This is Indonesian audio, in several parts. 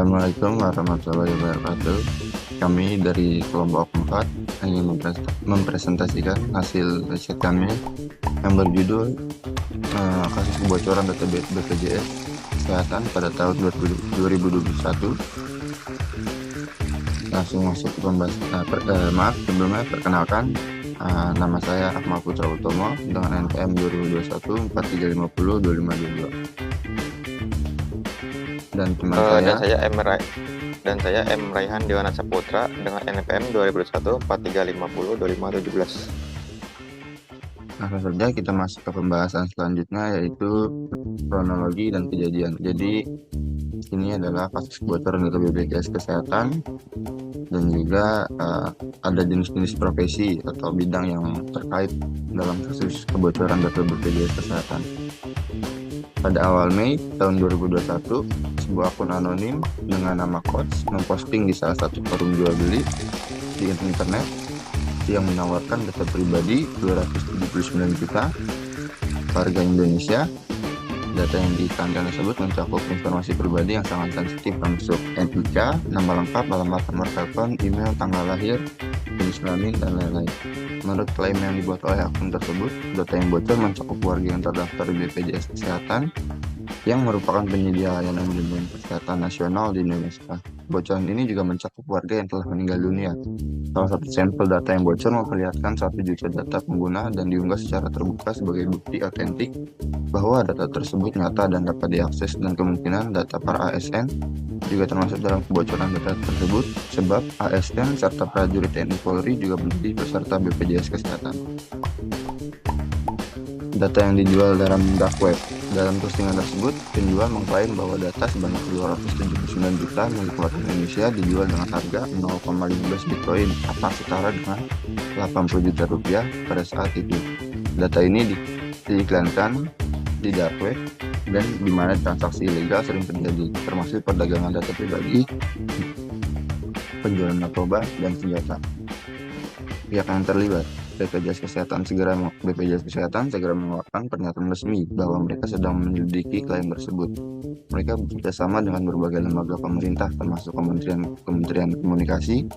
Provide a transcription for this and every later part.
Assalamualaikum warahmatullahi wabarakatuh. Kami dari kelompok 4 ingin mempresentasikan hasil riset kami yang berjudul kasus kebocoran data BPJS Kesehatan pada tahun 2021. Langsung masuk ke pembahasan. Sebelumnya perkenalkan, nama saya Akmal Putra Utomo dengan NPM 2021 4350 2522. Dan teman Dan saya M. Raihan Dewana Saputra dengan NPM 2021 4350 2517. Langsung saja kita masuk ke pembahasan selanjutnya, yaitu kronologi dan kejadian. Jadi ini adalah kasus kebocoran data BPJS Kesehatan dan juga ada jenis-jenis profesi atau bidang yang terkait dalam kasus kebocoran data BPJS Kesehatan. Pada awal Mei tahun 2021, sebuah akun anonim dengan nama Coach memposting di salah satu forum jual beli di internet yang menawarkan data pribadi 279 juta warga Indonesia. Data yang diiklankan tersebut mencakup informasi pribadi yang sangat sensitif termasuk NIK, nama lengkap, alamat, nomor telepon, email, tanggal lahir, jenis kelamin, dan lain-lain. Menurut klaim yang dibuat oleh akun tersebut, data yang bocor mencakup warga yang terdaftar di BPJS Kesehatan yang merupakan penyedia layanan jaminan kesehatan nasional di Indonesia. Bocoran ini juga mencakup warga yang telah meninggal dunia. Salah satu sampel data yang bocor memperlihatkan 1 juta data pengguna dan diunggah secara terbuka sebagai bukti otentik bahwa data tersebut nyata dan dapat diakses, dan kemungkinan data para ASN juga termasuk dalam kebocoran data tersebut sebab ASN serta prajurit TNI Polri juga menjadi peserta BPJS Kesehatan. Data yang dijual dalam dark web. Dalam postingan tersebut, penjual mengklaim bahwa data sebanyak 279 juta milik warga Indonesia dijual dengan harga 0,15 Bitcoin atau setara dengan 80 juta rupiah pada saat itu. Data ini diiklankan di dark web dan di mana transaksi ilegal sering terjadi, termasuk perdagangan data pribadi, penjualan narkoba, dan senjata. Pihak yang terlibat, BPJS Kesehatan segera mengeluarkan pernyataan resmi bahwa mereka sedang menyelidiki klaim tersebut. Mereka bekerjasama dengan berbagai lembaga pemerintah termasuk Kementerian Komunikasi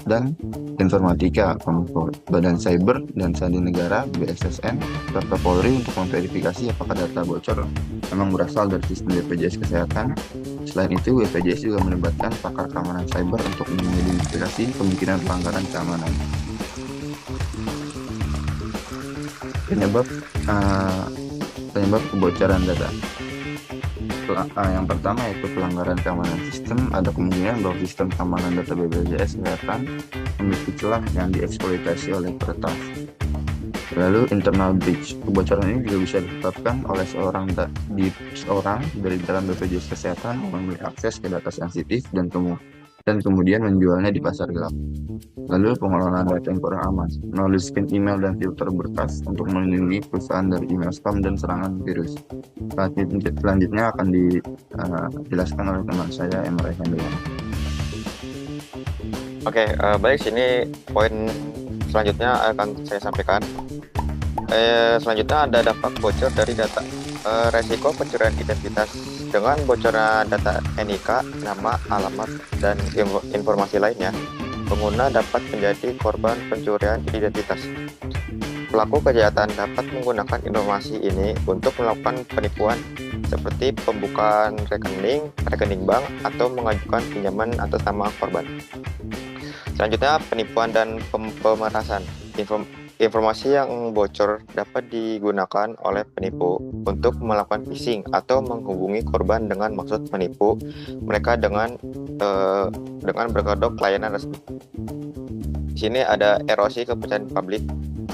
dan Informatika, Badan Cyber dan Sandi Negara (BSSN) serta Polri untuk memverifikasi apakah data bocor memang berasal dari sistem BPJS Kesehatan. Selain itu, BPJS juga melibatkan pakar keamanan cyber untuk mengidentifikasi kemungkinan pelanggaran keamanan. Penyebab kebocoran data. Yang pertama yaitu pelanggaran keamanan sistem. Ada kemungkinan bahwa sistem keamanan data BPJS Kesehatan memiliki celah yang dieksploitasi oleh peretas. Lalu internal breach. Kebocoran ini juga bisa ditetapkan oleh seorang dari dalam BPJS Kesehatan yang memiliki akses ke data sensitif dan kemudian menjualnya di pasar gelap. Lalu pengelolaan data yang kurang aman, menulis spam email dan filter berkas untuk melindungi perusahaan dari email spam dan serangan virus. Selanjutnya akan dijelaskan oleh teman saya M. Raihan Dewana. Oke, baik, sini poin selanjutnya akan saya sampaikan. Selanjutnya ada dampak bocor dari data. Resiko pencurian identitas. Dengan bocoran data NIK, nama, alamat, dan informasi lainnya, pengguna dapat menjadi korban pencurian identitas. Pelaku kejahatan dapat menggunakan informasi ini untuk melakukan penipuan seperti pembukaan rekening bank, atau mengajukan pinjaman atas nama korban. Selanjutnya, penipuan dan pemerasan. Informasi yang bocor dapat digunakan oleh penipu untuk melakukan phishing atau menghubungi korban dengan maksud menipu mereka dengan berkedok layanan resmi. Di sini ada erosi kepercayaan publik.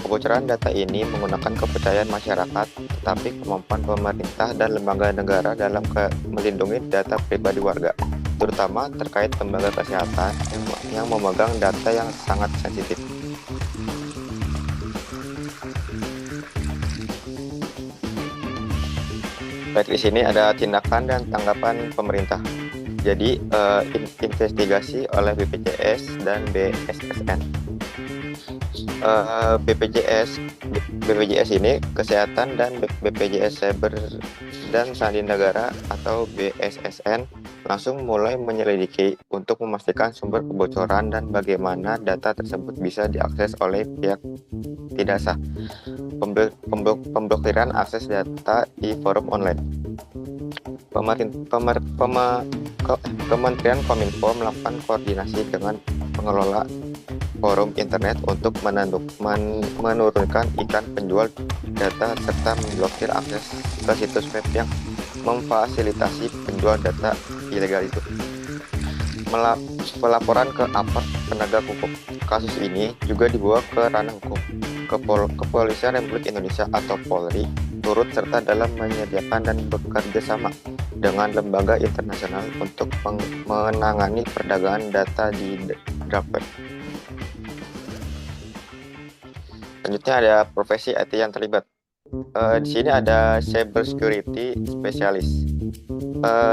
Kebocoran data ini menggunakan kepercayaan masyarakat, tetapi kemampuan pemerintah dan lembaga negara dalam melindungi data pribadi warga, terutama terkait lembaga kesehatan yang memegang data yang sangat sensitif. Baik, di sini ada tindakan dan tanggapan pemerintah. Jadi, investigasi oleh BPJS dan BSSN. BPJS ini Kesehatan dan BPJS Cyber dan Sandi Negara atau BSSN langsung mulai menyelidiki untuk memastikan sumber kebocoran dan bagaimana data tersebut bisa diakses oleh pihak tidak sah. Pemblokiran akses data di forum online. Kementerian Kominfo melakukan koordinasi dengan pengelola forum internet untuk menurunkan iklan penjual data serta memblokir akses ke situs web yang memfasilitasi penjual data ilegal itu. Pelaporan ke aparat penegak hukum. Kasus ini juga dibawa ke ranah hukum. Kepolisian Republik Indonesia atau Polri turut serta dalam menyediakan dan bekerja sama dengan lembaga internasional untuk menangani perdagangan data di dark web. Selanjutnya ada profesi IT yang terlibat. Di sini ada cyber security specialist.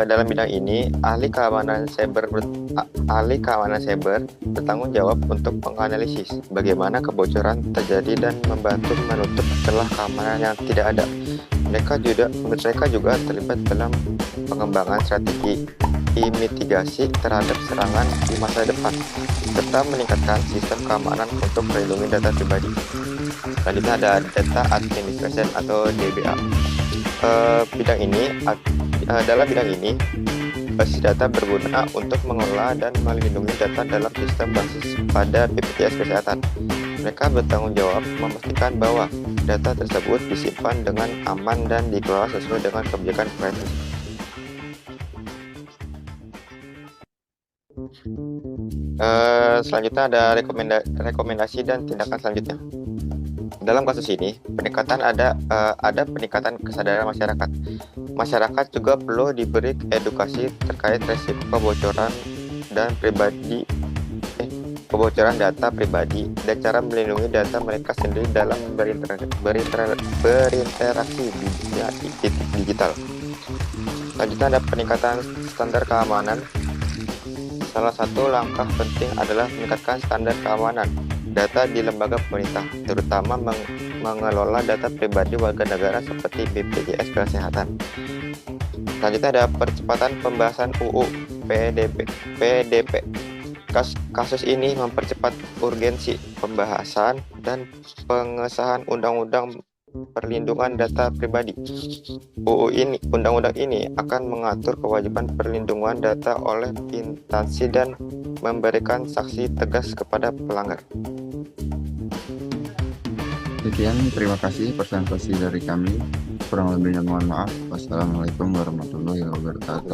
Dalam bidang ini, ahli keamanan cyber bertanggung jawab untuk menganalisis bagaimana kebocoran terjadi dan membantu menutup celah keamanan yang tidak ada. Mereka juga terlibat dalam pengembangan strategi mitigasi terhadap serangan di masa depan, serta meningkatkan sistem keamanan untuk melindungi data pribadi. Selanjutnya ada data administration atau DBA. Dalam bidang ini, basis data berguna untuk mengelola dan melindungi data dalam sistem basis pada BPJS Kesehatan. Mereka bertanggung jawab memastikan bahwa data tersebut disimpan dengan aman dan dikelola sesuai dengan kebijakan privasi. Selanjutnya ada rekomendasi dan tindakan selanjutnya. Dalam kasus ini, ada peningkatan kesadaran masyarakat. Masyarakat juga perlu diberi edukasi terkait risiko kebocoran data pribadi dan cara melindungi data mereka sendiri dalam berinteraksi di dunia digital. Selanjutnya ada peningkatan standar keamanan. Salah satu langkah penting adalah meningkatkan standar keamanan data di lembaga pemerintah, terutama mengelola data pribadi warga negara seperti BPJS Kesehatan. Selanjutnya ada percepatan pembahasan UU PDP. Kasus ini mempercepat urgensi pembahasan dan pengesahan Undang-Undang Perlindungan Data Pribadi. Undang-undang ini akan mengatur kewajiban perlindungan data oleh instansi dan memberikan sanksi tegas kepada pelanggar. Sekian, terima kasih presentasi dari kami. Kurang lebihnya mohon maaf. Wassalamualaikum warahmatullahi wabarakatuh.